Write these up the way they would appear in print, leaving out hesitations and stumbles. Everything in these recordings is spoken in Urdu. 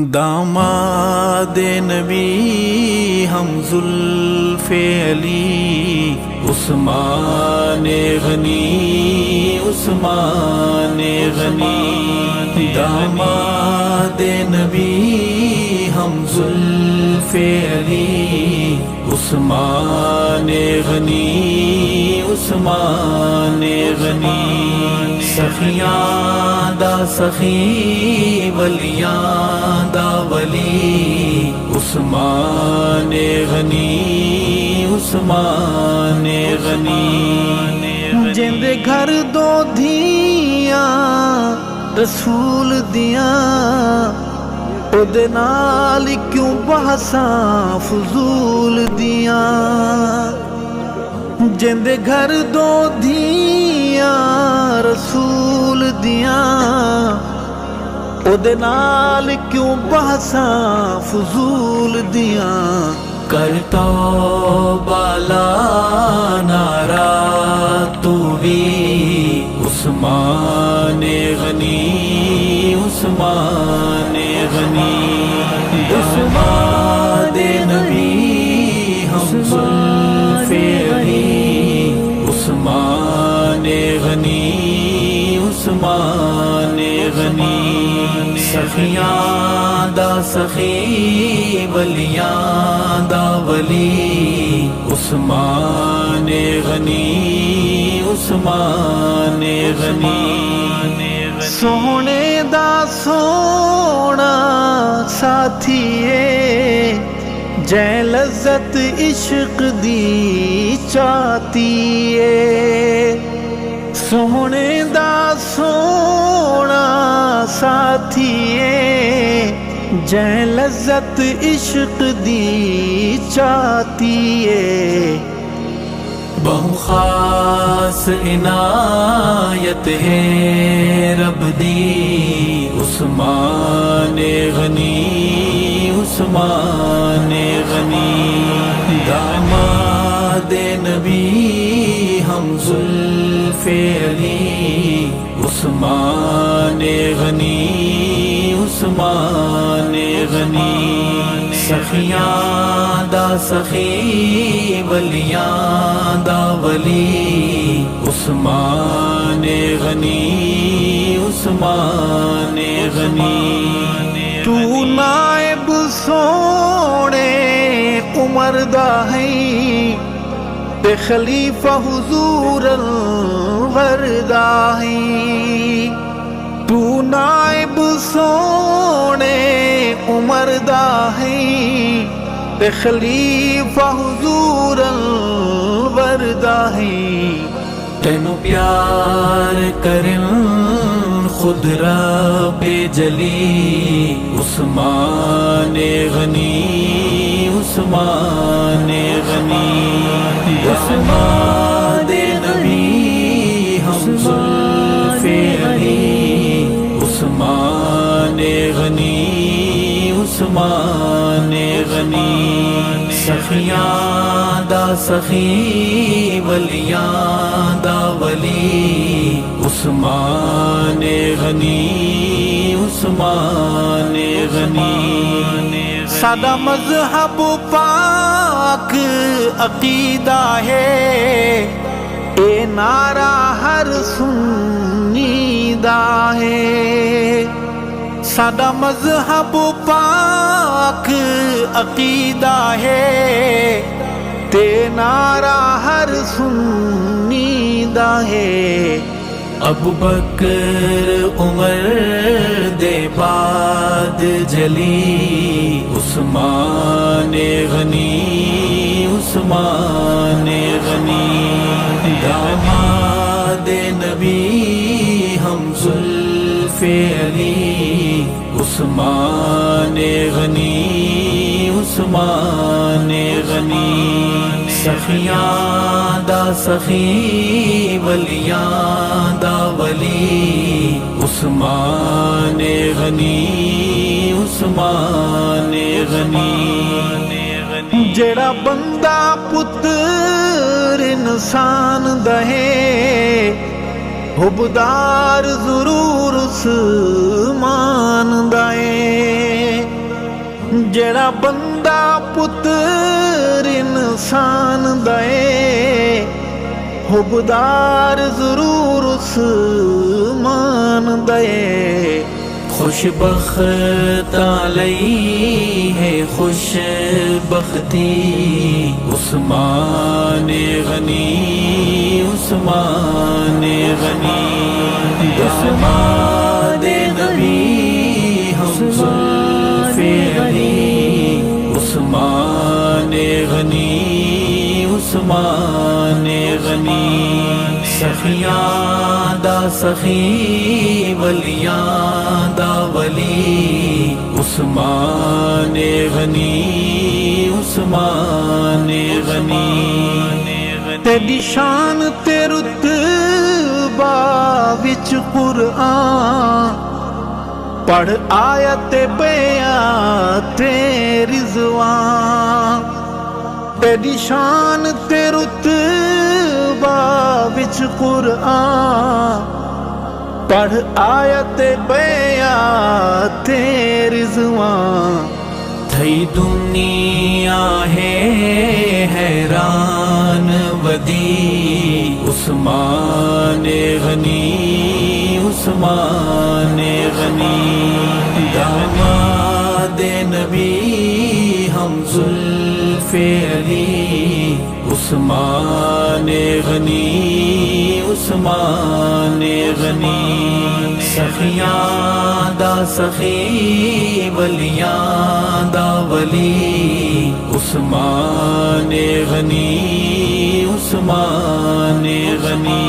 داماد نبی ہم زلف علی عثمان غنی عثمان غنی داماد نبی ہم زلف علی عثمان غنی عثمان غنی سخیاں دا سخی ولیاں دا ولی عثمان غنی عثمان غنی جن دے گھر دو دھیاں رسول دیاں او دے نال کیوں بحثاں فضول دیاں جن دے گھر دو دھیاں رسول دیاں او دے نال کیوں بحثاں فضول دیاں کرتا بالا نارا تو بھی عثمان غنی عثمان غنی داماد نبی ہم زلف علی عثمان غنی عثمان غنی سخیاں دا سخی ولیاں دا ولی عثمان غنی عثمان غنی سونے دا سونا ساتھیے جے لذت عشق دی چاہتیے سونے دا سونا ساتھیے جے لذت عشق دی چاہتیے بہو خاص عنایت ہے رب دی عثمان غنی عثمان غنی داماد نبی ہم زلف علی عثمان غنی عثمان غنی سخیاں دا سخی ولیاں دا ولی عثمان غنی عثمان غنی تو نائب سونے عمر دا ہے تے خلیفہ حضور انور دا ہے تو نائب سونے عمر دا ہے تے خلیفہ حضور انور دا ہے تینو پیار کرن خود رب جلی عثمان غنی عثمان غنی داماد نبی ہم زلف علی عثمان غنی عثمان غنی سخیاں دا سخی ولیاں دا ولی عثمان غنی عثمان غنی سادہ مذہب پاک عقیدہ ہے اے نعرہ ہر سنی دا ہے سادہ مذہب پاک عقیدہ ہے تے نعرہ ہر سنی دا ہے ابو بکر عمر دے بعد جلی عثمان غنی عثمان غنی داماد نبی ہم زلف علی عثمان غنی عثمان غنی سخیاں دا سخی ولیاں دا ولی عثمان غنی عثمان غنی جڑا بندہ پتر انسان دہے حبدار ضرور عثمان دائے جڑا بندہ پتر انسان دے حبدار ضرور عثمان دے خوش بخت علی ہے خوش بختی عثمان غنی عثمان غنی داماد نبی ہم زلف علی عثمان غنی عثمان غنی سخیاں دا سخی ولیاں دا ولی عثمان غنی عثمان غنی تیری شان تے رتبہ وچ قرآن پڑھ آیت بیعت رضوان تیری شان تے رتبہ وچ قرآن پڑھ آیت بیعت رضوان تھئی دنیا ہے حیران ودی عثمان غنی عثمان غنی داماد نبی ہم زلف علی عثمان غنی عثمان غنی سخیاں دا سخی ولیاں دا ولی عثمان غنی عثمان غنی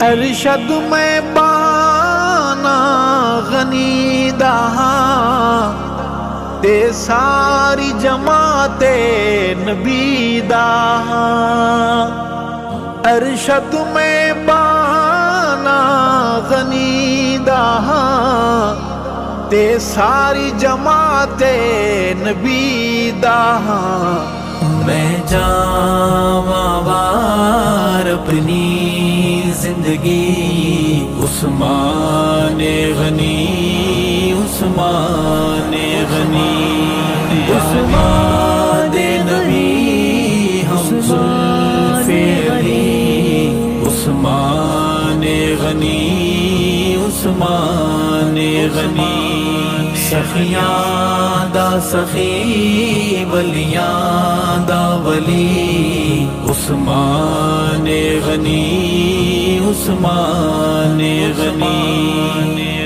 ارشد میں بانا غنی دہاں تے ساری جماعت نبی دہاں ارشد میں بانا غنی دہاں تے ساری جماعت نبی دہاں میں جاواں وار اپنی زندگی عثمان غنی عثمان غنی داماد نبی ہم زلف علی عثمان غنی عثمان غنی سخیاں دا سخی ولیاں دا ولی عثمان غنی عثمان غنی